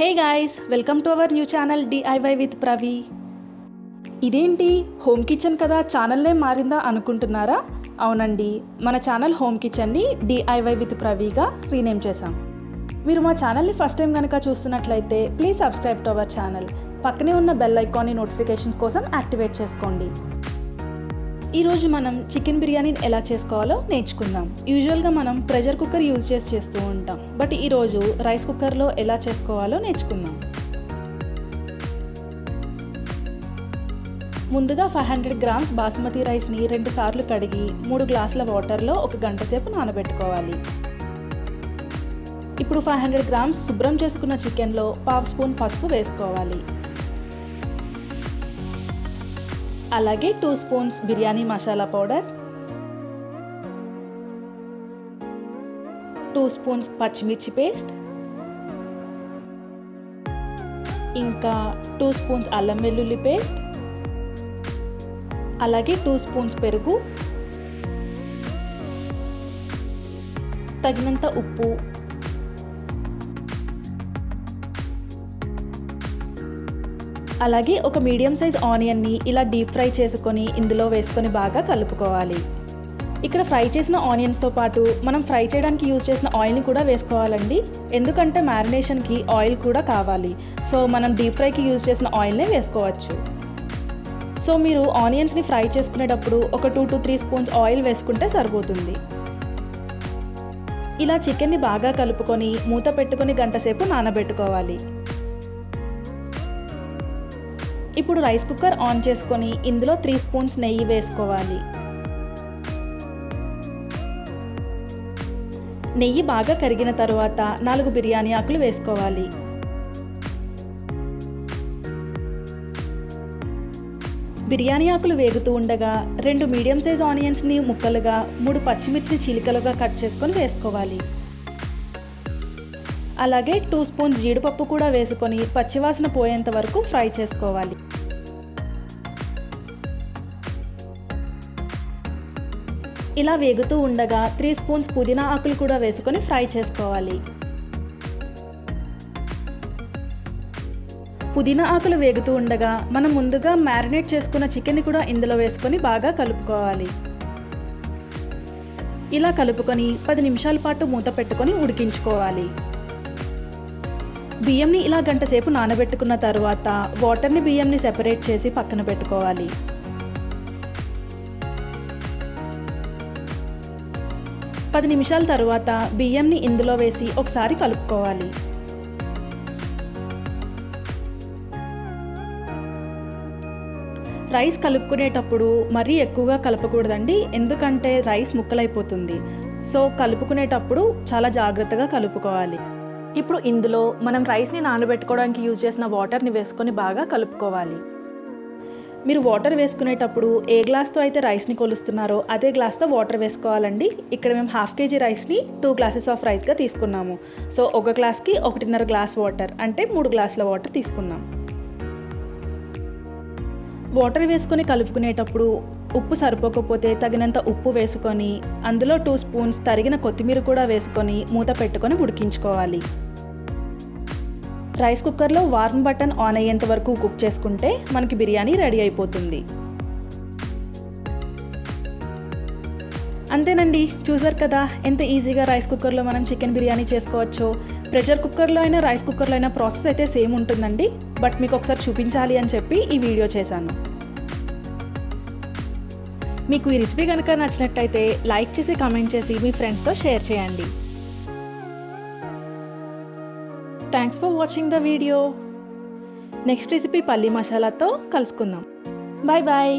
Hey guys, welcome to our new channel DIY with Pravi. ఇదేంటి home kitchen కదా, channel name మారిందా అనుకుంటున్నారా? అవునండి, మన ఛానల్ హోమ్ కిచెన్ని DIY with Praviగా రీనేమ్ చేశాం. మీరు మా ఛానల్ని ఫస్ట్ టైం కనుక చూస్తున్నట్లయితే please subscribe to our channel. పక్కనే ఉన్న బెల్ ఐకాన్ని నోటిఫికేషన్స్ కోసం యాక్టివేట్ చేసుకోండి. ఈరోజు మనం చికెన్ బిర్యానీని ఎలా చేసుకోవాలో నేర్చుకుందాం. యూజువల్గా మనం ప్రెషర్ కుక్కర్ యూజ్ చేస్తూ ఉంటాం, బట్ ఈరోజు రైస్ కుక్కర్లో ఎలా చేసుకోవాలో నేర్చుకుందాం. ముందుగా 500 గ్రామ్స్ బాస్మతి రైస్ని 2 సార్లు కడిగి 3 గ్లాసుల వాటర్లో 1 గంట సేపు నానబెట్టుకోవాలి. ఇప్పుడు 500 గ్రామ్స్ శుభ్రం చేసుకున్న చికెన్లో 1/2 స్పూన్ పసుపు వేసుకోవాలి. అలాగే 2 spoons biryani masala powder, 2 spoons పచ్చిమిర్చి పేస్ట్, ఇంకా 2 స్పూన్స్ అల్లం వెల్లుల్లి పేస్ట్, అలాగే 2 స్పూన్స్ పెరుగు, తగినంత ఉప్పు, అలాగే ఒక మీడియం సైజ్ ఆనియన్ని ఇలా డీప్ ఫ్రై చేసుకొని ఇందులో వేసుకొని బాగా కలుపుకోవాలి. ఇక్కడ ఫ్రై చేసిన ఆనియన్స్తో పాటు మనం ఫ్రై చేయడానికి యూజ్ చేసిన ఆయిల్ని కూడా వేసుకోవాలండి, ఎందుకంటే మ్యారినేషన్కి ఆయిల్ కూడా కావాలి. సో మనం డీప్ ఫ్రైకి యూజ్ చేసిన ఆయిల్నే వేసుకోవచ్చు. సో మీరు ఆనియన్స్ని ఫ్రై చేసుకునేటప్పుడు ఒక 2 to 3 స్పూన్స్ ఆయిల్ వేసుకుంటే సరిపోతుంది. ఇలా చికెన్ని బాగా కలుపుకొని మూత పెట్టుకొని గంట సేపు నానబెట్టుకోవాలి. ఇప్పుడు రైస్ కుక్కర్ ఆన్ చేసుకొని ఇందులో 3 స్పూన్స్ నెయ్యి వేసుకోవాలి. నెయ్యి బాగా కరిగిన తర్వాత 4 బిర్యానీ ఆకులు వేసుకోవాలి. బిర్యానీ ఆకులు వేగుతూ ఉండగా 2 మీడియం సైజ్ ఆనియన్స్ని ముక్కలుగా, 3 పచ్చిమిర్చి చీలికలుగా కట్ చేసుకొని వేసుకోవాలి. అలాగే 2 స్పూన్స్ జీడిపప్పు కూడా వేసుకొని పచ్చివాసన పోయేంత వరకు ఫ్రై చేసుకోవాలి. ఇలా వేగుతూ ఉండగా 3 స్పూన్స్ పుదీనా ఆకులు కూడా వేసుకొని ఫ్రై చేసుకోవాలి. పుదీనా ఆకులు వేగుతూ ఉండగా మనం ముందుగా మ్యారినేట్ చేసుకున్న చికెన్ని కూడా ఇందులో వేసుకొని బాగా కలుపుకోవాలి. ఇలా కలుపుకొని 10 నిమిషాల పాటు మూత పెట్టుకొని ఉడికించుకోవాలి. బియ్యంని ఇలా గంట సేపు నానబెట్టుకున్న తర్వాత వాటర్ని బియ్యంని సెపరేట్ చేసి పక్కన పెట్టుకోవాలి. పది నిమిషాల తర్వాత బియ్యంని ఇందులో వేసి ఒకసారి కలుపుకోవాలి. రైస్ కలుపుకునేటప్పుడు మరీ ఎక్కువగా కలపకూడదండి, ఎందుకంటే రైస్ ముక్కలైపోతుంది. సో కలుపుకునేటప్పుడు చాలా జాగ్రత్తగా కలుపుకోవాలి. ఇప్పుడు ఇందులో మనం రైస్ని నానబెట్టుకోవడానికి యూజ్ చేసిన వాటర్ని వేసుకొని బాగా కలుపుకోవాలి. మీరు వాటర్ వేసుకునేటప్పుడు ఏ గ్లాస్తో అయితే రైస్ని కొలుస్తున్నారో అదే గ్లాస్తో వాటర్ వేసుకోవాలండి. ఇక్కడ మేము 1/2 kg రైస్ని 2 గ్లాసెస్ ఆఫ్ రైస్గా తీసుకున్నాము. సో ఒక గ్లాస్కి 1.5 గ్లాస్ వాటర్, అంటే 3 గ్లాసుల వాటర్ తీసుకున్నాం. వాటర్ వేసుకొని కలుపుకునేటప్పుడు ఉప్పు సరిపోకపోతే తగినంత ఉప్పు వేసుకొని అందులో 2 స్పూన్స్ తరిగిన కొత్తిమీర కూడా వేసుకొని మూత పెట్టుకొని ఉడికించుకోవాలి. రైస్ కుక్కర్లో వార్మ్ బటన్ ఆన్ అయ్యేంత వరకు కుక్ చేసుకుంటే మనకి బిర్యానీ రెడీ అయిపోతుంది. అంతేనండి, చూసారు కదా ఎంత ఈజీగా రైస్ కుక్కర్లో మనం చికెన్ బిర్యానీ చేసుకోవచ్చో. ప్రెషర్ కుక్కర్లో అయినా రైస్ కుక్కర్లో అయినా ప్రాసెస్ అయితే సేమ్ ఉంటుందండి, బట్ మీకు ఒకసారి చూపించాలి అని చెప్పి ఈ వీడియో చేశాను. మీకు ఈ రెసిపీ కనుక నచ్చినట్టయితే లైక్ చేసి కామెంట్ చేసి మీ ఫ్రెండ్స్తో షేర్ చేయండి. Thanks for watching the video. Next recipe పల్లీ మసాలాతో కలుసుకుందాం. Bye bye.